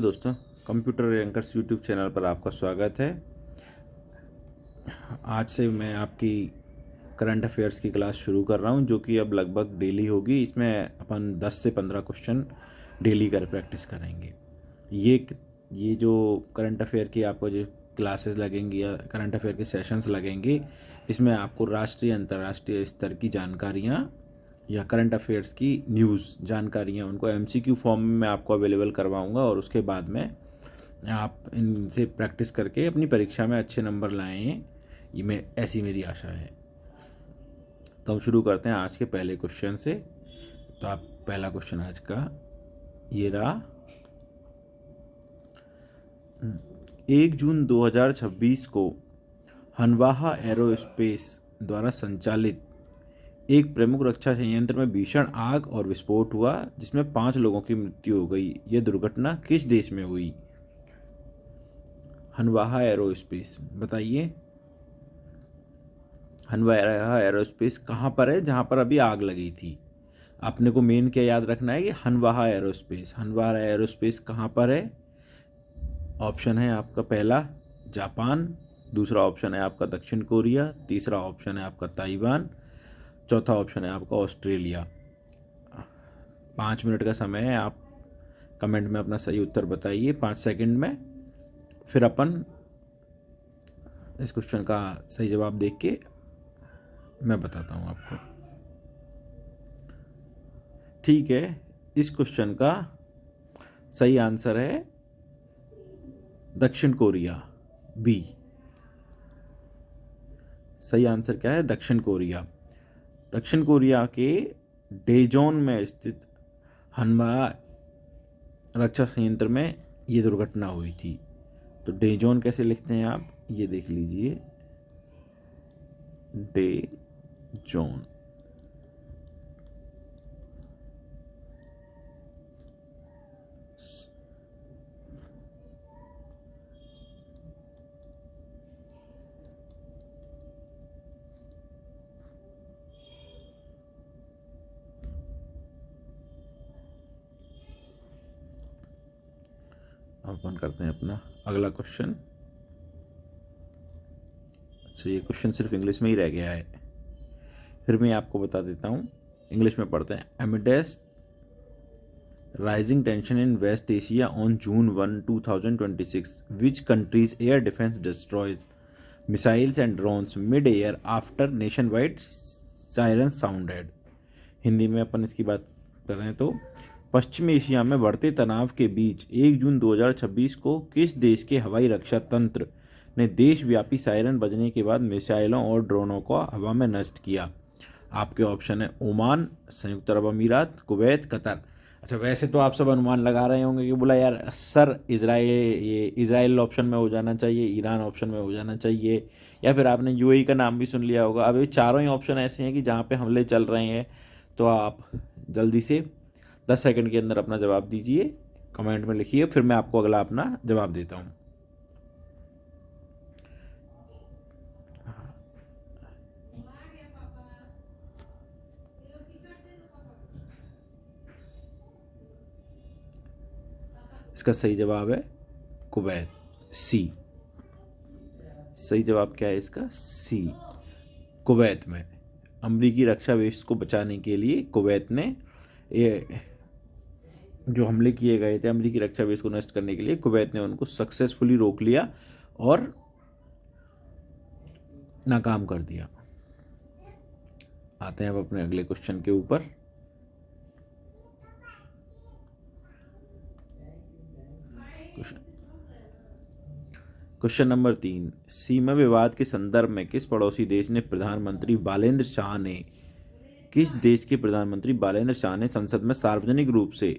दोस्तों, computer rankers YouTube channel पर आपका स्वागत है। आज से मैं आपकी करंट अफेयर्स की क्लास शुरू कर रहा हूं, जो कि अब लगभग डेली होगी। इसमें अपन 10 से 15 क्वेश्चन डेली कर प्रैक्टिस करेंगे। ये जो करंट अफेयर की आपको जो क्लासेस लगेंगी या करंट अफेयर के सेशंस लगेंगे, इसमें आपको राष्ट्रीय अंतर्राष्ट्रीय स्तर की जानकारियाँ या करंट अफेयर्स की न्यूज़ जानकारियाँ उनको एमसीक्यू फॉर्म में मैं आपको अवेलेबल करवाऊँगा, और उसके बाद में आप इनसे प्रैक्टिस करके अपनी परीक्षा में अच्छे नंबर लाएँ, ये ऐसी मेरी आशा है। तो हम शुरू करते हैं आज के पहले क्वेश्चन से। तो आप पहला क्वेश्चन आज का ये रहा। 1 जून 2026 को हनवाहा एरोस्पेस द्वारा संचालित एक प्रमुख रक्षा संयंत्र में भीषण आग और विस्फोट हुआ, जिसमें 5 लोगों की मृत्यु हो गई। यह दुर्घटना किस देश में हुई? हनवाहा एरोस्पेस, बताइए हनवाहा एरोस्पेस कहाँ पर है जहाँ पर अभी आग लगी थी? आपने को मेन क्या याद रखना है कि हनवाहा एरोस्पेस कहाँ पर है? ऑप्शन है आपका पहला जापान, दूसरा ऑप्शन है आपका दक्षिण कोरिया, तीसरा ऑप्शन है आपका ताइवान, चौथा ऑप्शन है आपका ऑस्ट्रेलिया। 5 मिनट का समय है, आप कमेंट में अपना सही उत्तर बताइए 5 सेकंड में। फिर अपन इस क्वेश्चन का सही जवाब देख के मैं बताता हूँ आपको। ठीक है, इस क्वेश्चन का सही आंसर है दक्षिण कोरिया, बी। सही आंसर क्या है? दक्षिण कोरिया। दक्षिण कोरिया के डेजोन में स्थित हनवा रक्षा संयंत्र में ये दुर्घटना हुई थी। तो डेजोन कैसे लिखते हैं आप, ये देख लीजिए, डेजोन। अब अपन करते हैं अपना अगला क्वेश्चन। अच्छा, ये क्वेश्चन सिर्फ इंग्लिश में ही रह गया है, फिर मैं आपको बता देता हूँ। इंग्लिश में पढ़ते हैं। Amidst rising tension in West Asia on June 1, 2026, which country's air defense destroys missiles and drones mid-air after nationwide siren sounded? Hindi में अपन इसकी बात कर रहे हैं तो पश्चिमी एशिया में बढ़ते तनाव के बीच 1 जून 2026 को किस देश के हवाई रक्षा तंत्र ने देशव्यापी सायरन बजने के बाद मिसाइलों और ड्रोनों को हवा में नष्ट किया? आपके ऑप्शन है ओमान, संयुक्त अरब अमीरात, कुवैत, कतर। अच्छा, वैसे तो आप सब अनुमान लगा रहे होंगे कि बोला यार सर इज़राइल ऑप्शन में हो जाना चाहिए, ईरान ऑप्शन में हो जाना चाहिए, या फिर आपने यूएई का नाम भी सुन लिया होगा। अब ये चारों ही ऑप्शन ऐसे हैं कि जहाँ पे हमले चल रहे हैं। तो आप जल्दी से 10 सेकंड के अंदर अपना जवाब दीजिए, कमेंट में लिखिए, फिर मैं आपको अगला अपना जवाब देता हूँ। इसका सही जवाब है कुवैत, सी। सही जवाब क्या है इसका? सी। कुवैत में अमरीकी रक्षा बेस को बचाने के लिए कुवैत ने ये जो हमले किए गए थे अमरीकी रक्षा बेस को नष्ट करने के लिए, कुवैत ने उनको सक्सेसफुली रोक लिया और नाकाम कर दिया। आते हैं अब अपने अगले क्वेश्चन के ऊपर। क्वेश्चन नंबर 3, सीमा विवाद के संदर्भ में किस देश के प्रधानमंत्री बालेंद्र शाह ने संसद में सार्वजनिक रूप से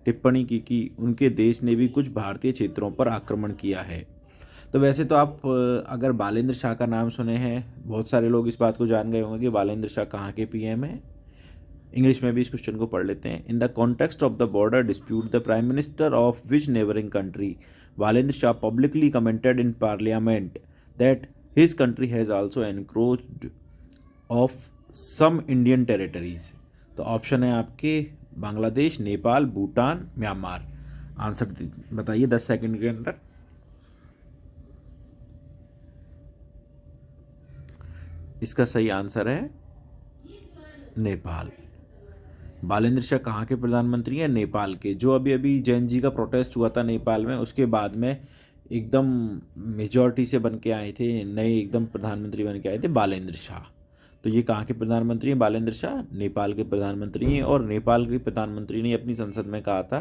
टिप्पणी की कि उनके देश ने भी कुछ भारतीय क्षेत्रों पर आक्रमण किया है? तो वैसे तो आप अगर बालेंद्र शाह का नाम सुने हैं, बहुत सारे लोग इस बात को जान गए होंगे कि बालेंद्र शाह कहाँ के पीएम है। इंग्लिश में भी इस क्वेश्चन को पढ़ लेते हैं। In the context of the border dispute the prime minister of which neighbouring country Balendra Shah publicly commented in parliament that his country has also encroached of some Indian territories. तो option है आपके Bangladesh, Nepal, Bhutan, Myanmar. Answer बताइए 10 second के अंदर। इसका सही answer है नेपाल। बालेंद्र शाह कहाँ के प्रधानमंत्री हैं? नेपाल के। जो अभी अभी जैन जी का प्रोटेस्ट हुआ था नेपाल में, उसके बाद में एकदम मेजॉरिटी से बन के आए थे, नए एकदम प्रधानमंत्री बन के आए थे बालेंद्र शाह। तो ये कहाँ के प्रधानमंत्री हैं? बालेंद्र शाह नेपाल के प्रधानमंत्री हैं। और नेपाल के प्रधानमंत्री ने अपनी संसद में कहा था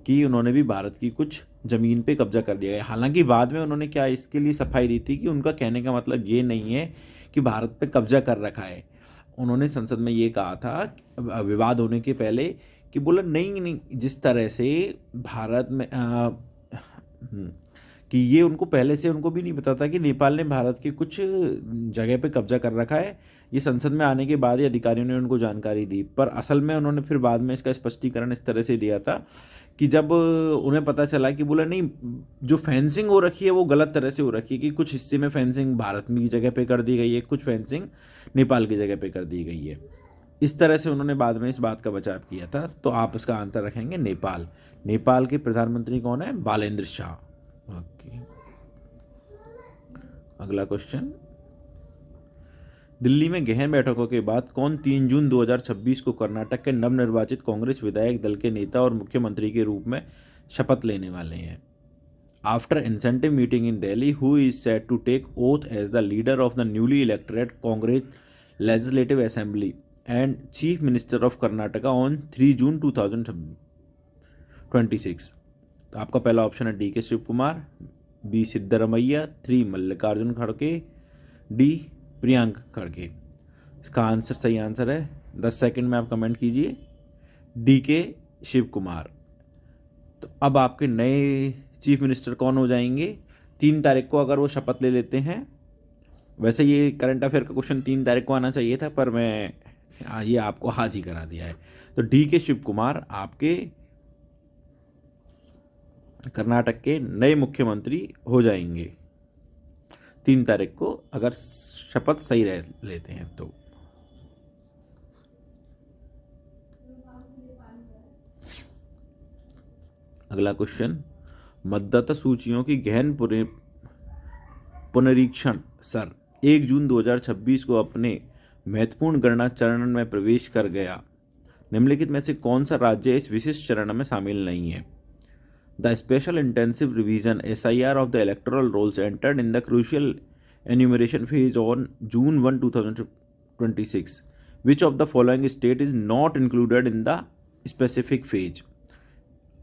कि उन्होंने भी भारत की कुछ ज़मीन पे कब्जा कर लिया है। हालांकि बाद में उन्होंने क्या इसके लिए सफाई दी थी कि उनका कहने का मतलब ये नहीं है कि भारत पे कब्जा कर रखा है। उन्होंने संसद में ये कहा था विवाद होने के पहले कि बोला नहीं नहीं, जिस तरह से भारत में कि ये उनको पहले से उनको भी नहीं पता था कि नेपाल ने भारत के कुछ जगह पे कब्जा कर रखा है। ये संसद में आने के बाद ही अधिकारियों ने उनको जानकारी दी। पर असल में उन्होंने फिर बाद में इसका स्पष्टीकरण इस तरह से दिया था कि जब उन्हें पता चला कि बोला नहीं, जो फेंसिंग हो रखी है वो गलत तरह से हो रखी है, कि कुछ हिस्से में फेंसिंग भारत की जगह पे कर दी गई है, कुछ फेंसिंग नेपाल की जगह पे कर दी गई है। इस तरह से उन्होंने बाद में इस बात का बचाव किया था। तो आप इसका आंसर रखेंगे नेपाल। नेपाल के प्रधानमंत्री कौन है? बालेंद्र शाह। ओके, अगला क्वेश्चन। दिल्ली में गहन बैठकों के बाद कौन 3 जून 2026 को कर्नाटक के नवनिर्वाचित कांग्रेस विधायक दल के नेता और मुख्यमंत्री के रूप में शपथ लेने वाले हैं? After incentive meeting in Delhi, who is set to take oath as the leader of the newly elected Congress legislative assembly and chief minister of Karnataka on 3 June 2026? तो आपका पहला ऑप्शन है डी के शिव कुमार, बी सिद्धरमैया, 3 मल्लिकार्जुन खड़गे, डी प्रियंक खड़गे। इसका आंसर सही आंसर है 10 second में आप कमेंट कीजिए डी के शिव कुमार। तो अब आपके नए चीफ मिनिस्टर कौन हो जाएंगे 3 तारीख को, अगर वो शपथ ले लेते हैं? वैसे ये करंट अफेयर का क्वेश्चन 3 तारीख को आना चाहिए था, पर मैं ये आपको आज ही करा दिया है। तो डी के शिव कुमार आपके कर्नाटक के नए मुख्यमंत्री हो जाएंगे 3 तारीख को, अगर शपथ सही रह लेते हैं तो। अगला क्वेश्चन। मतदाता सूचियों की गहन पुनरीक्षण सर 1 जून 2026 को अपने महत्वपूर्ण गणना चरण में प्रवेश कर गया। निम्नलिखित में से कौन सा राज्य इस विशिष्ट चरण में शामिल नहीं है? The special intensive revision SIR of the electoral rolls entered in the crucial enumeration phase on June 1, 2026. Which of the following state is not included in the specific phase?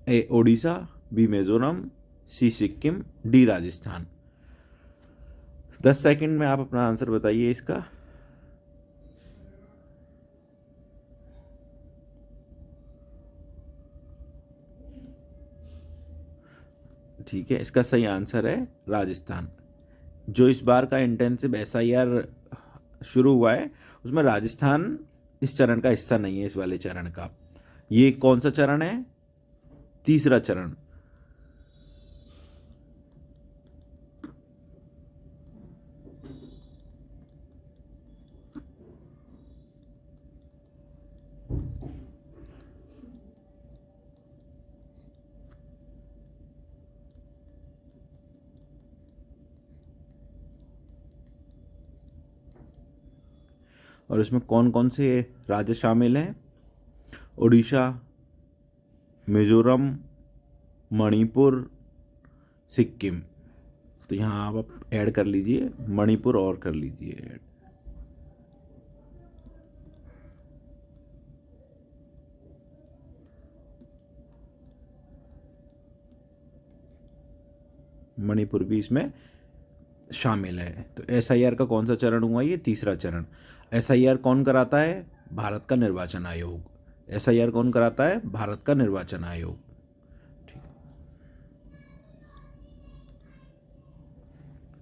A. Odisha, B. Mizoram, C. Sikkim, D. Rajasthan. 10 second में आप अपना answer बताइए इसका। ठीक है, इसका सही answer है राजस्थान। जो इस बार का इंटेंसिव SIR शुरू हुआ है उसमें राजस्थान इस चरण का हिस्सा नहीं है, इस वाले चरण का। ये कौन सा चरण है? तीसरा चरण। और इसमें कौन कौन से राज्य शामिल हैं? उड़ीसा, मिजोरम, मणिपुर, सिक्किम। तो यहाँ आप ऐड कर लीजिए मणिपुर और कर लीजिए ऐड। मणिपुर भी इसमें शामिल है। तो SIR का कौन सा चरण हुआ? ये तीसरा चरण। SIR कौन कराता है? भारत का निर्वाचन आयोग। SIR कौन कराता है? भारत का निर्वाचन आयोग। ठीक।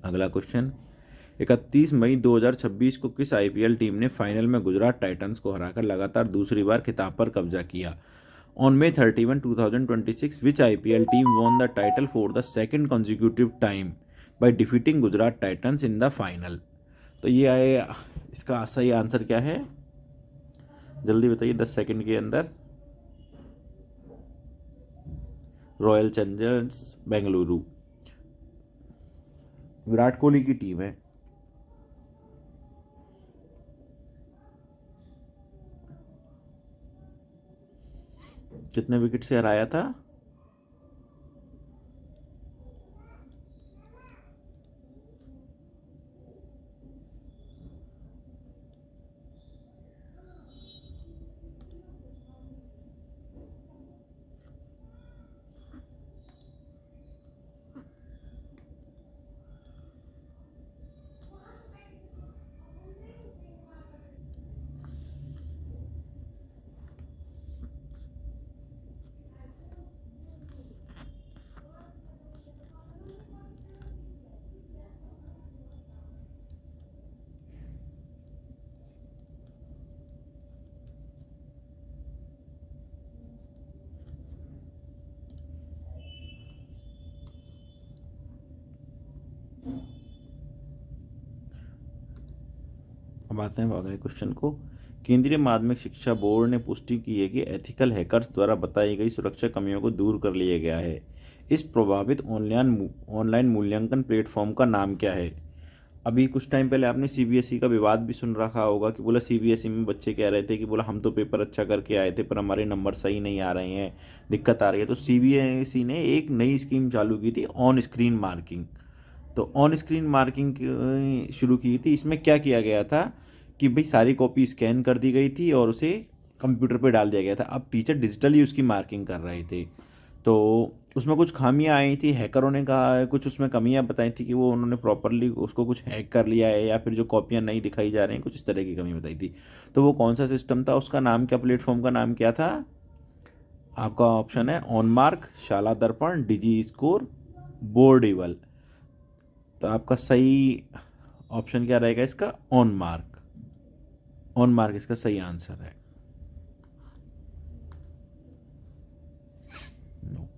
अगला क्वेश्चन। 31 मई 2026 को किस IPL टीम ने फाइनल में गुजरात टाइटंस को हराकर लगातार दूसरी बार खिताब पर कब्जा किया? On May 31, 2026, which IPL team won the title for the second consecutive time by defeating Gujarat Titans in the final? तो ये आए, इसका सही आंसर क्या है? जल्दी बताइए 10 सेकंड के अंदर। Royal Challengers Bengaluru. विराट कोहली की टीम है। कितने विकेट से हराया था? अब आते हैं अगले क्वेश्चन को। केंद्रीय माध्यमिक शिक्षा बोर्ड ने पुष्टि की है कि एथिकल हैकर्स द्वारा बताई गई सुरक्षा कमियों को दूर कर लिया गया है। इस प्रभावित ऑनलाइन मूल्यांकन प्लेटफॉर्म का नाम क्या है? अभी कुछ टाइम पहले आपने सीबीएसई का विवाद भी सुन रखा होगा कि बोला सीबीएसई में बच्चे कह रहे थे कि बोला हम तो पेपर अच्छा करके आए थे पर हमारे नंबर सही नहीं आ रहे हैं, दिक्कत आ रही है। तो सीबीएसई ने एक नई स्कीम चालू की थी, ऑन स्क्रीन मार्किंग। तो ऑन स्क्रीन मार्किंग शुरू की थी। इसमें क्या किया गया था कि भाई सारी कॉपी स्कैन कर दी गई थी और उसे कंप्यूटर पे डाल दिया गया था। अब टीचर डिजिटली उसकी मार्किंग कर रहे थे। तो उसमें कुछ खामियां आई थी, हैकरों ने कहा कुछ उसमें कमियां बताई थी कि वो उन्होंने प्रॉपरली उसको कुछ हैक कर लिया है या फिर जो कॉपियां नहीं दिखाई जा रही हैं, कुछ इस तरह की कमी बताई थी। तो वो कौन सा सिस्टम था, उसका नाम क्या, प्लेटफॉर्म का नाम क्या था? आपका ऑप्शन है ऑनमार्क, शाला दर्पण, डिजी स्कोर, बोर्डेबल। तो आपका सही ऑप्शन क्या रहेगा इसका? On mark. ऑन मार्क इसका सही आंसर है। नो।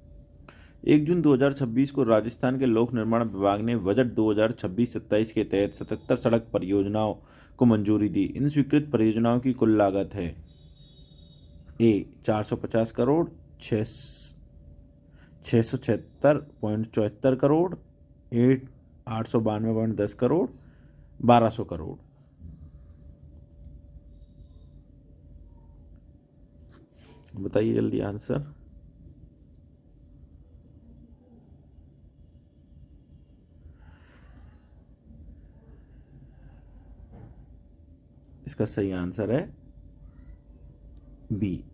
1 जून 2026 को राजस्थान के लोक निर्माण विभाग ने बजट 2026-27 के तहत 77 सड़क परियोजनाओं को मंजूरी दी। इन स्वीकृत परियोजनाओं की कुल लागत है: ए 450 करोड़, 676.74 करोड़, 892.10 करोड़, 1200 करोड़। बताइए जल्दी आंसर। इसका सही आंसर है बी।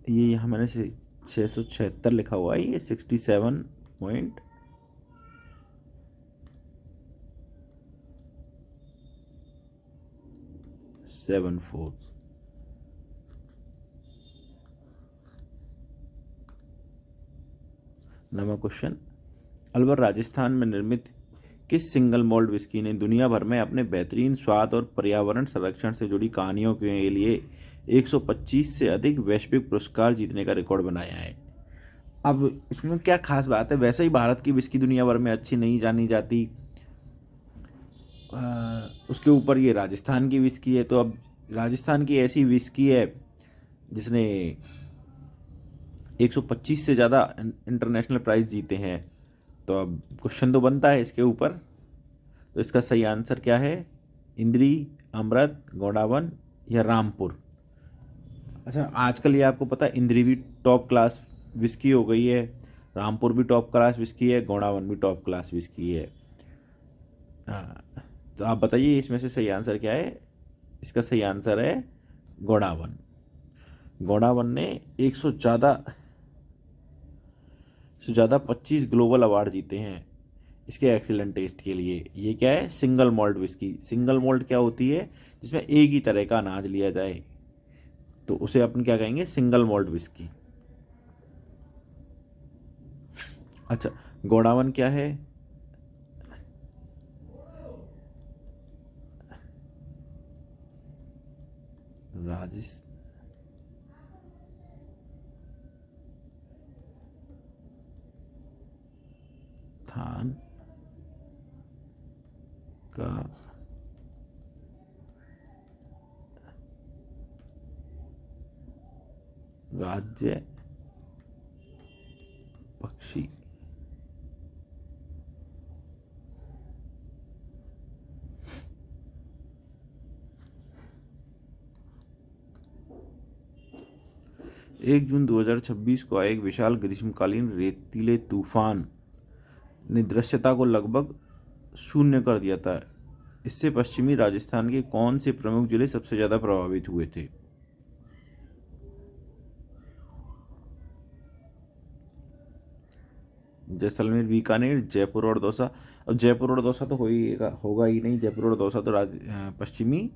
ये यहाँ मैंने 676 लिखा हुआ है, ये 67.74। नवा क्वेश्चन। अलवर राजस्थान में निर्मित किस सिंगल मॉल्ट विस्की ने दुनिया भर में अपने बेहतरीन स्वाद और पर्यावरण संरक्षण से जुड़ी कहानियों के लिए 125 से अधिक वैश्विक पुरस्कार जीतने का रिकॉर्ड बनाया है? अब इसमें क्या खास बात है? वैसे ही भारत की विस्की दुनिया भर में अच्छी नहीं जानी जाती, उसके ऊपर ये राजस्थान की विस्की है। तो अब राजस्थान की ऐसी विस्की है जिसने 125 से ज़्यादा इंटरनेशनल प्राइज जीते हैं। तो अब क्वेश्चन तो बनता है इसके ऊपर। तो इसका सही आंसर क्या है? इंद्री, अमृत, गोडावन या रामपुर? अच्छा, आजकल ये आपको पता है इंद्री भी टॉप क्लास विस्की हो गई है, रामपुर भी टॉप क्लास विस्की है, गोडावन भी टॉप क्लास विस्की है। हाँ, तो आप बताइए इसमें से सही आंसर क्या है? इसका सही आंसर है गोडावन। गोडावन ने 100 ज़्यादा 25 ग्लोबल अवार्ड जीते हैं इसके एक्सीलेंट टेस्ट के लिए। ये क्या है? Single malt whisky. Single malt क्या होती है? जिसमें एक ही तरह का अनाज लिया जाए, तो उसे अपन क्या कहेंगे? Single malt whisky. अच्छा, गोडावन क्या है? राजस्थान का राज्य पक्षी 1 जून 2026 को आए एक विशाल ग्रीष्मकालीन रेतीले तूफान ने दृश्यता को लगभग शून्य कर दिया था। इससे पश्चिमी राजस्थान के कौन से प्रमुख जिले सबसे ज्यादा प्रभावित हुए थे? जैसलमेर, बीकानेर, जयपुर और दौसा। अब जयपुर और दौसा तो होगा ही नहीं। जयपुर और दौसा तो पश्चिमी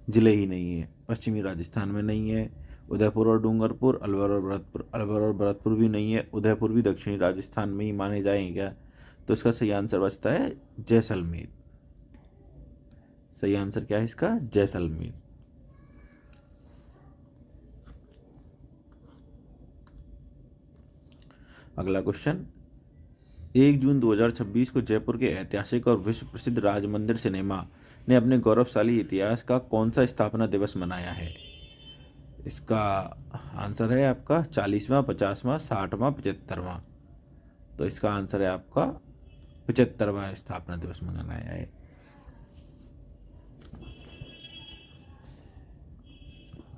जिले ही नहीं है, पश्चिमी राजस्थान में नहीं है। उदयपुर और डूंगरपुर, अलवर और भरतपुर भी नहीं है। उदयपुर भी दक्षिणी राजस्थान में ही माने जाएंगे क्या? तो इसका सही आंसर बचता है जैसलमेर। सही आंसर क्या है इसका? जैसलमेर। अगला क्वेश्चन, 1 जून 2026 को जयपुर के ऐतिहासिक और विश्व प्रसिद्ध राज मंदिर सिनेमा ने अपने गौरवशाली इतिहास का कौन सा स्थापना दिवस मनाया है? इसका आंसर है आपका 40वां, 50वां, 60वां, 75वां। तो इसका आंसर है आपका 75वां स्थापना दिवस मनाया है।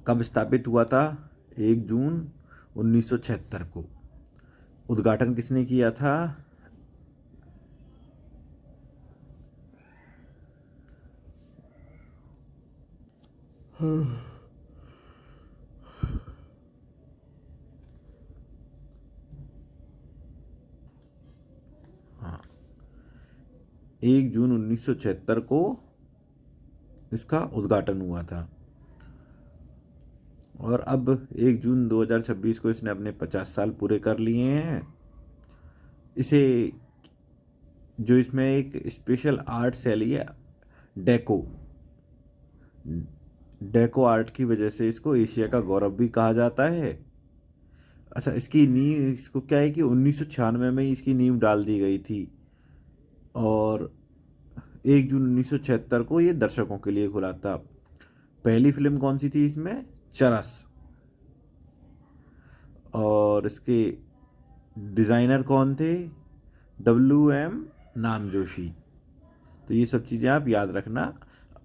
कब स्थापित हुआ था? 1 जून 1976 को। उद्घाटन किसने किया था? हाँ, 1 जून 1976 को इसका उद्घाटन हुआ था। और अब 1 जून 2026 को इसने अपने 50 साल पूरे कर लिए हैं। इसे जो इसमें एक स्पेशल आर्ट शैली है डेको आर्ट की वजह से इसको एशिया का गौरव भी कहा जाता है। अच्छा, इसकी नींव, इसको क्या है कि 1996 में ही इसकी नींव डाल दी गई थी। और 1 जून 1976 को ये दर्शकों के लिए खुला था। पहली फिल्म कौन सी थी इसमें? चरस। और इसके डिज़ाइनर कौन थे? WM नामजोशी। तो ये सब चीज़ें आप याद रखना।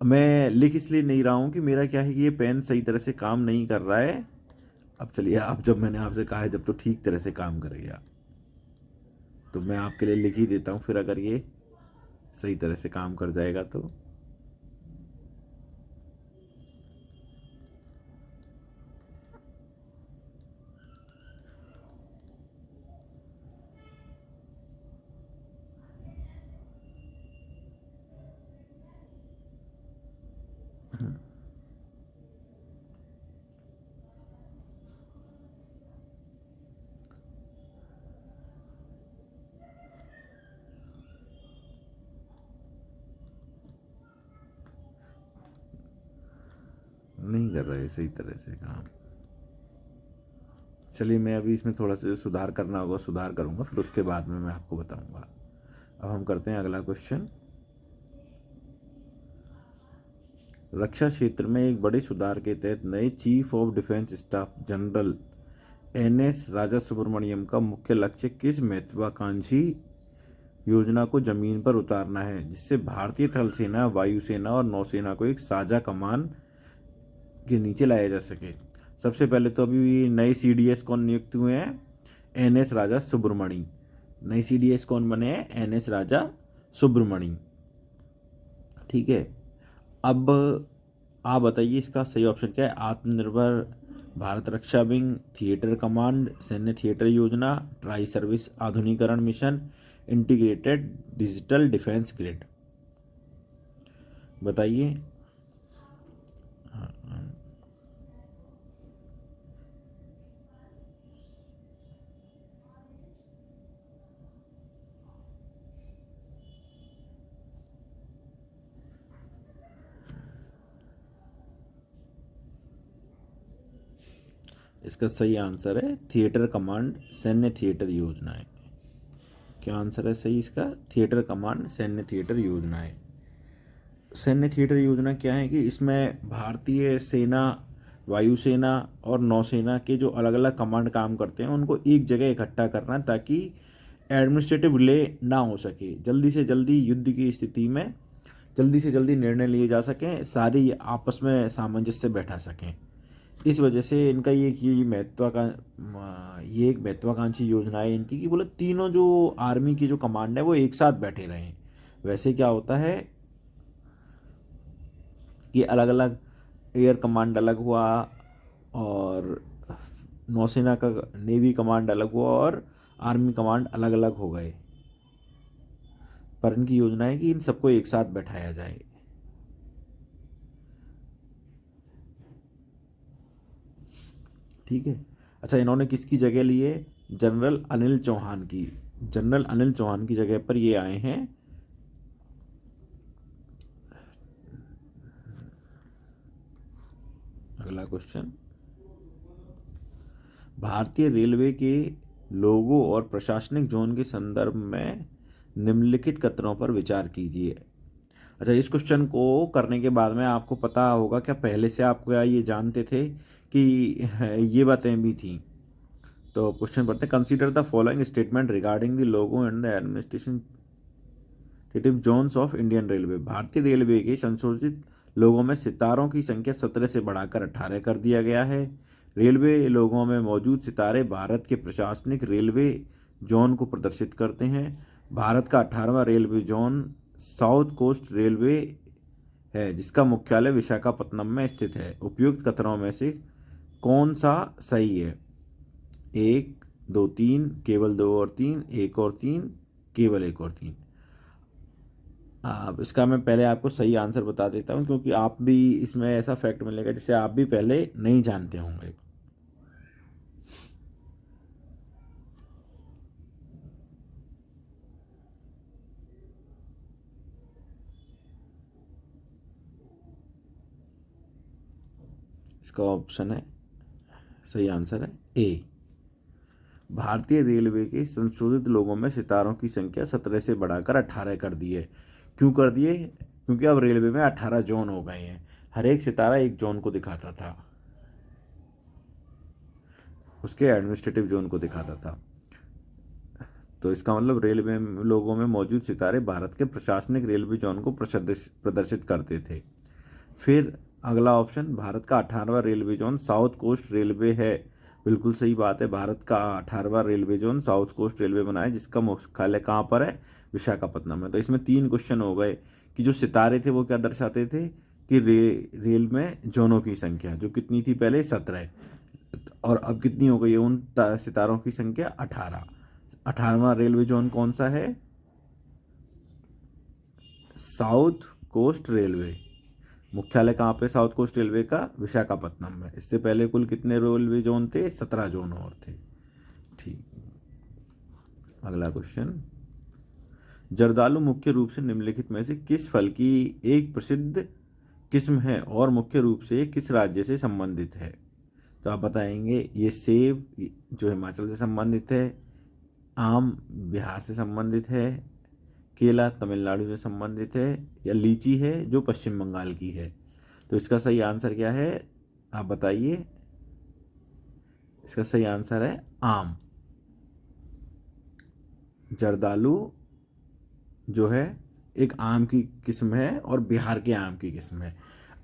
मैं लिख इसलिए नहीं रहा हूँ कि मेरा क्या है कि ये पेन सही तरह से काम नहीं कर रहा है। अब चलिए, अब जब मैंने आपसे कहा है जब तो ठीक तरह से काम करेगा, तो मैं आपके लिए लिख ही देता हूँ। फिर अगर ये सही तरह से काम कर जाएगा तो नहीं कर रहा है सही तरह से काम। चलिए, मैं अभी इसमें थोड़ा सा सुधार करना होगा, सुधार करूँगा, फिर उसके बाद में मैं आपको बताऊँगा। अब हम करते हैं अगला क्वेश्चन। रक्षा क्षेत्र में एक बड़े सुधार के तहत नए chief of defence staff general NS राजा सुब्रमण्यम का मुख्य लक्ष्य किस महत्वाकांक्षी योजना को जमीन पर उतारना है, जिससे भारतीय थल सेना, वायुसेना और नौसेना को एक साझा कमान के नीचे लाया जा सके? सबसे पहले तो अभी नए CDS कौन नियुक्त हुए हैं? NS राजा सुब्रमणी। नए CDS कौन बने हैं? NS राजा सुब्रमणी। ठीक है, अब आप बताइए इसका सही ऑप्शन क्या है? आत्मनिर्भर भारत रक्षा विंग, थिएटर कमांड, सैन्य थिएटर योजना, ट्राई सर्विस आधुनिकीकरण mission, integrated digital defence grid. बताइए। इसका सही आंसर है थिएटर कमांड सैन्य थिएटर योजनाएं। क्या आंसर है सही इसका? थिएटर कमांड सैन्य थिएटर योजनाएं। सैन्य थिएटर योजना क्या है कि इसमें भारतीय सेना वायुसेना और नौसेना के जो अलग अलग कमांड काम करते हैं उनको एक जगह इकट्ठा करना, ताकि एडमिनिस्ट्रेटिव डिले ना हो सके, जल्दी से जल्दी युद्ध की स्थिति में जल्दी से जल्दी निर्णय लिए जा सकें, सारी आपस में सामंजस्य बैठा सकें। इस वजह से इनका ये एक महत्वाकांक्षी योजना है इनकी, कि बोले तीनों जो आर्मी की जो कमांड है वो एक साथ बैठे रहें। वैसे क्या होता है कि अलग अलग एयर कमांड अलग हुआ, और नौसेना का नेवी कमांड अलग हुआ, और आर्मी कमांड अलग अलग हो गए। पर इनकी योजना है कि इन सबको एक साथ बैठाया जाए। ठीक है। अच्छा, इन्होंने किसकी जगह ली है? जनरल अनिल चौहान की। जनरल अनिल चौहान की जगह पर ये आए हैं। अगला क्वेश्चन, भारतीय रेलवे के लोगो और प्रशासनिक जोन के संदर्भ में निम्नलिखित कथनों पर विचार कीजिए। अच्छा, इस क्वेश्चन को करने के बाद में आपको पता होगा, क्या पहले से आप क्या ये जानते थे कि ये बातें भी थी? तो क्वेश्चन पढ़ते हैं। Consider the following statement regarding the logo and the administrative zones of Indian railway. भारतीय रेलवे के संशोधित लोगों में सितारों की संख्या 17 से बढ़ाकर 18 कर दिया गया है। रेलवे लोगों में मौजूद सितारे भारत के प्रशासनिक रेलवे जोन को प्रदर्शित करते हैं। भारत का 18वां railway zone South Coast Railway है, जिसका मुख्यालय विशाखापत्तनम में स्थित है। उपयुक्त कथनों में से कौन सा सही है? 1, 2, 3, केवल 2 और 3, 1 और 3, केवल 1 और 3। अब इसका मैं पहले आपको सही आंसर बता देता हूँ, क्योंकि आप भी इसमें ऐसा फैक्ट मिलेगा जिसे आप भी पहले नहीं जानते होंगे। इसका ऑप्शन है, सही आंसर है ए। भारतीय रेलवे के संशोधित लोगों में सितारों की संख्या 17 से बढ़ाकर 18 कर दी है। क्यों कर दिए? क्योंकि अब रेलवे में 18 जोन हो गए हैं। हर एक सितारा एक जोन को दिखाता था, उसके एडमिनिस्ट्रेटिव जोन को दिखाता था। तो इसका मतलब रेलवे लोगों में मौजूद सितारे भारत के प्रशासनिक रेलवे जोन को प्रदर्शित करते थे। फिर अगला ऑप्शन, भारत का 18वां railway zone South Coast Railway है। बिल्कुल सही बात है, भारत का 18वां railway zone South Coast Railway बना है, जिसका मुख्यालय कहाँ पर है? विशाखापत्तनम में। तो इसमें 3 क्वेश्चन हो गए कि जो सितारे थे वो क्या दर्शाते थे कि रेल में जोनों की संख्या जो कितनी थी पहले 17, और अब कितनी हो गई है उन सितारों की संख्या 18। 18वां रेलवे जोन कौन सा है? South Coast Railway. मुख्यालय कहाँ पे साउथ कोस्ट रेलवे का? विशाखापत्तनम में। इससे पहले कुल कितने रेलवे जोन थे? 17 जोन और थे। ठीक। अगला क्वेश्चन, जर्दालू मुख्य रूप से निम्नलिखित में से किस फल की एक प्रसिद्ध किस्म है और मुख्य रूप से किस राज्य से संबंधित है? तो आप बताएंगे ये सेब जो हिमाचल से संबंधित है, आम बिहार से संबंधित है, केला तमिलनाडु से संबंधित है, या लीची है जो पश्चिम बंगाल की है। तो इसका सही आंसर क्या है? आप बताइए। इसका सही आंसर है आम। जर्दालू जो है एक आम की किस्म है और बिहार के आम की किस्म है।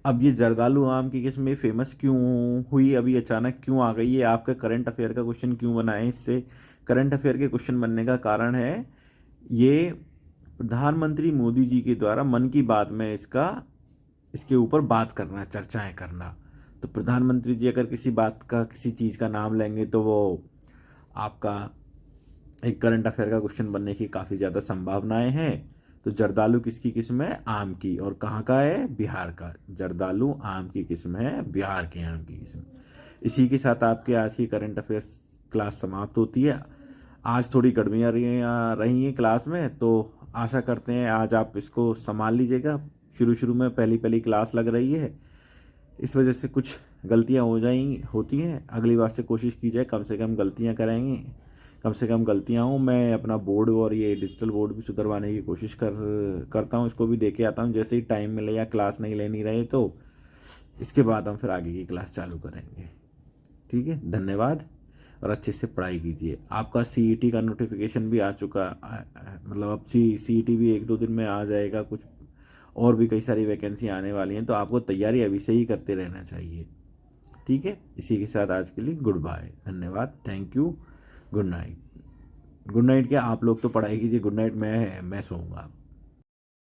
अब ये जर्दालू आम की किस्म फेमस क्यों हुई, अभी अचानक क्यों आ गई है? आपका करंट अफेयर का क्वेश्चन क्यों बना है? इससे करंट अफेयर के क्वेश्चन बनने का कारण है, ये प्रधानमंत्री मोदी जी के द्वारा मन की बात में इसके ऊपर बात करना, चर्चाएं करना। तो प्रधानमंत्री जी अगर किसी बात का, किसी चीज़ का नाम लेंगे तो वो आपका एक करंट अफेयर का क्वेश्चन बनने की काफ़ी ज़्यादा संभावनाएं हैं। तो जर्दालू किसकी किस्म है? आम की। और कहाँ का है? बिहार का। जर्दालू आम की किस्म है, बिहार के आम की किस्म। इसी के साथ आपके आज की करंट अफेयर्स क्लास समाप्त होती है। आज थोड़ी गर्मियाँ रही हैं क्लास में, तो आशा करते हैं आज आप इसको संभाल लीजिएगा। शुरू शुरू में पहली पहली क्लास लग रही है, इस वजह से कुछ गलतियाँ होती हैं। अगली बार से कोशिश की जाए कम से कम गलतियाँ करेंगे, कम से कम गलतियाँ हों। मैं अपना बोर्ड और ये डिजिटल बोर्ड भी सुधरवाने की कोशिश करता हूँ, इसको भी देके आता हूँ जैसे ही टाइम मिले या क्लास नहीं लेनी रहे तो। इसके बाद हम फिर आगे की क्लास चालू करेंगे। ठीक है, धन्यवाद और अच्छे से पढ़ाई कीजिए। आपका सीईटी का नोटिफिकेशन भी आ चुका मतलब अब सीईटी भी 1-2 दिन में आ जाएगा। कुछ और भी कई सारी वैकेंसी आने वाली हैं, तो आपको तैयारी अभी से ही करते रहना चाहिए। ठीक है, इसी के साथ आज के लिए गुड बाय, धन्यवाद, thank you, good night. Good night क्या, आप लोग तो पढ़ाई कीजिए, गुड नाइट मैं सोऊंगा।